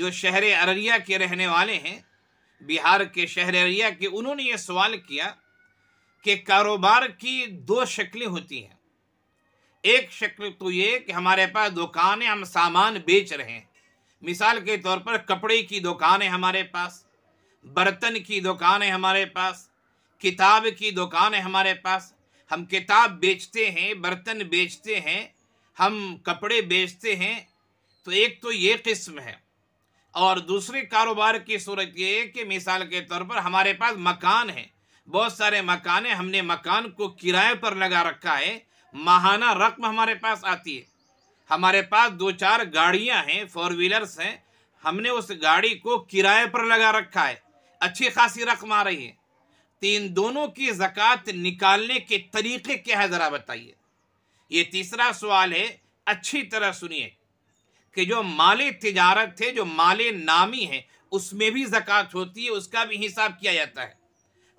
جو شہر ارریہ کے رہنے والے ہیں، بہار کے شہر ارریہ کے، انہوں نے یہ سوال کیا کہ کاروبار کی دو شکلیں ہوتی ہیں۔ ایک شکل تو یہ کہ ہمارے پاس دکانیں، ہم سامان بیچ رہے ہیں، مثال کے طور پر کپڑے کی دکان ہے ہمارے پاس، برتن کی دکان ہے ہمارے پاس، کتاب کی دکان ہے ہمارے پاس، ہم کتاب بیچتے ہیں، برتن بیچتے ہیں، ہم کپڑے بیچتے ہیں۔ تو ایک تو یہ قسم ہے، اور دوسری کاروبار کی صورت یہ ہے کہ مثال کے طور پر ہمارے پاس مکان ہے، بہت سارے مکان ہیں، ہم نے مکان کو کرائے پر لگا رکھا ہے، ماہانہ رقم ہمارے پاس آتی ہے۔ ہمارے پاس 2-4 گاڑیاں ہیں، 4 ویلرز ہیں، ہم نے اس گاڑی کو کرائے پر لگا رکھا ہے، اچھی خاصی رقم آ رہی ہے۔ تین دونوں کی زکوٰۃ نکالنے کے طریقے کیا ہے ذرا بتائیے۔ یہ تیسرا سوال ہے، اچھی طرح سنیے کہ جو مال تجارت ہے، جو مال نامی ہے، اس میں بھی زکوٰۃ ہوتی ہے، اس کا بھی حساب کیا جاتا ہے۔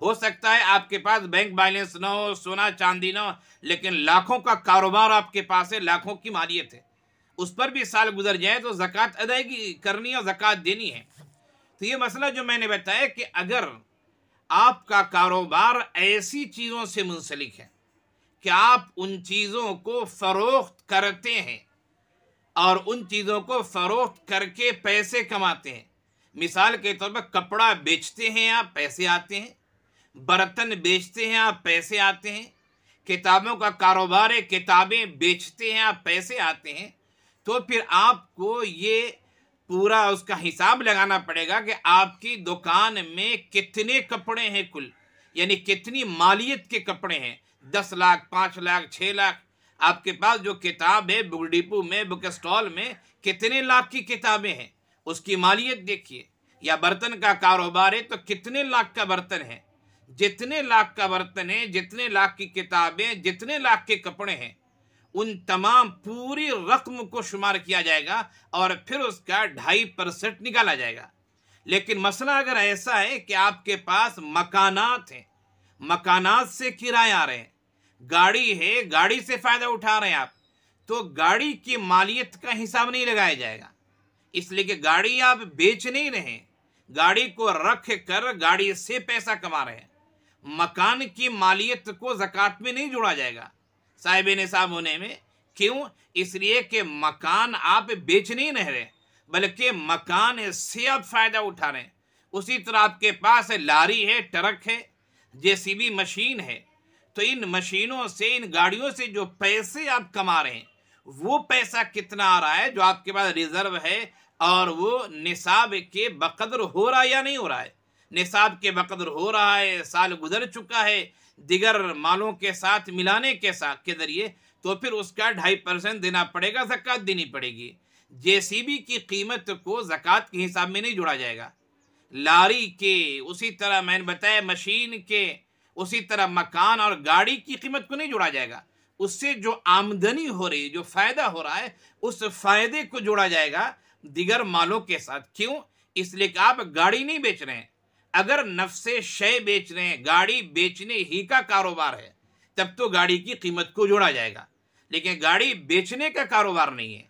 ہو سکتا ہے آپ کے پاس بینک بیلنس نہ ہو، سونا چاندی نہ ہو، لیکن لاکھوں کا کاروبار آپ کے پاس ہے، لاکھوں کی مالیت ہے، اس پر بھی سال گزر جائے تو زکوٰۃ ادائیگی کرنی اور زکوٰۃ دینی ہے۔ تو یہ مسئلہ جو میں نے بتایا کہ اگر آپ کا کاروبار ایسی چیزوں سے منسلک ہے کہ آپ ان چیزوں کو فروخت کرتے ہیں اور ان چیزوں کو فروخت کر کے پیسے کماتے ہیں، مثال کے طور پر کپڑا بیچتے ہیں آپ، پیسے آتے ہیں، برتن بیچتے ہیں آپ، پیسے آتے ہیں، کتابوں کا کاروبار ہے، کتابیں بیچتے ہیں آپ، پیسے آتے ہیں، تو پھر آپ کو یہ پورا اس کا حساب لگانا پڑے گا کہ آپ کی دکان میں کتنے کپڑے ہیں کل، یعنی کتنی مالیت کے کپڑے ہیں، 10 لاکھ، 5 لاکھ، 6 لاکھ۔ آپ کے پاس جو کتاب ہے بک ڈپو میں، بک اسٹال میں کتنے لاکھ کی کتابیں ہیں، اس کی مالیت دیکھیے۔ یا برتن کا کاروبار ہے تو کتنے لاکھ کا برتن ہے، جتنے لاکھ کا برتن ہے، جتنے لاکھ کی کتابیں، جتنے لاکھ کے کپڑے ہیں، ان تمام پوری رقم کو شمار کیا جائے گا اور پھر اس کا 2.5% نکالا جائے گا۔ لیکن مسئلہ اگر ایسا ہے کہ آپ کے پاس مکانات ہیں، مکانات سے کرایہ آ رہے ہیں، گاڑی ہے، گاڑی سے فائدہ اٹھا رہے ہیں آپ، تو گاڑی کی مالیت کا حساب نہیں لگایا جائے گا، اس لیے کہ گاڑی آپ بیچ نہیں رہے ہیں، گاڑی کو رکھ کر گاڑی سے پیسہ کما رہے ہیں۔ مکان کی مالیت کو زکوٰۃ میں نہیں جوڑا جائے گا صاحب نصاب ہونے میں۔ کیوں؟ اس لیے کہ مکان آپ بیچ نہیں رہے بلکہ مکان سے آپ فائدہ اٹھا رہے ہیں۔ اسی طرح آپ کے پاس لاری ہے، ٹرک ہے، JCB مشین ہے، تو ان مشینوں سے، ان گاڑیوں سے جو پیسے آپ کما رہے ہیں، وہ پیسہ کتنا آ رہا ہے جو آپ کے پاس ریزرو ہے، اور وہ نصاب کے بقدر ہو رہا ہے یا نہیں ہو رہا ہے۔ نصاب کے بقدر ہو رہا ہے، سال گزر چکا ہے، دیگر مالوں کے ساتھ ملانے کے ذریعے، تو پھر اس کا 2.5% دینا پڑے گا، زکوٰۃ دینی پڑے گی۔ JCB کی قیمت کو زکوٰۃ کے حساب میں نہیں جوڑا جائے گا، لاری کے، اسی طرح میں نے بتایا مشین کے، اسی طرح مکان اور گاڑی کی قیمت کو نہیں جوڑا جائے گا، اس سے جو آمدنی ہو رہی ہے، جو فائدہ ہو رہا ہے، اس فائدے کو جوڑا جائے گا دیگر مالوں کے ساتھ۔ کیوں؟ اس لیے کہ آپ گاڑی نہیں بیچ رہے ہیں۔ اگر نفس شے بیچ رہے ہیں، گاڑی بیچنے ہی کا کاروبار ہے، تب تو گاڑی کی قیمت کو جوڑا جائے گا، لیکن گاڑی بیچنے کا کاروبار نہیں ہے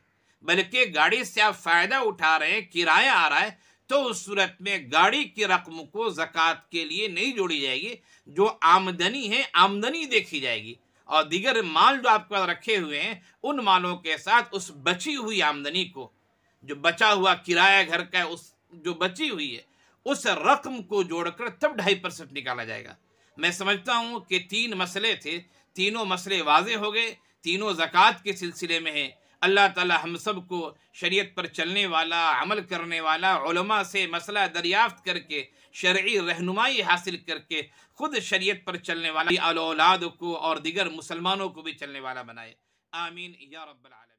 بلکہ گاڑی سے آپ فائدہ اٹھا رہے ہیں، کرایہ آ رہا ہے، تو اس صورت میں گاڑی کی رقم کو زکوٰۃ کے لیے نہیں جوڑی جائے گی، جو آمدنی ہے، آمدنی دیکھی جائے گی، اور دیگر مال جو آپ کے پاس رکھے ہوئے ہیں، ان مالوں کے ساتھ اس بچی ہوئی آمدنی کو، جو بچا ہوا کرایہ گھر کا ہے، اس جو بچی ہوئی ہے، اس رقم کو جوڑ کر تب 2.5% نکالا جائے گا۔ میں سمجھتا ہوں کہ 3 مسئلے تھے، تینوں مسئلے واضح ہو گئے، تینوں زکوٰۃ کے سلسلے میں ہیں۔ اللہ تعالی ہم سب کو شریعت پر چلنے والا، عمل کرنے والا، علماء سے مسئلہ دریافت کر کے شرعی رہنمائی حاصل کر کے خود شریعت پر چلنے والا اولاد کو اور دیگر مسلمانوں کو بھی چلنے والا بنائے۔ آمین یا رب العالمین۔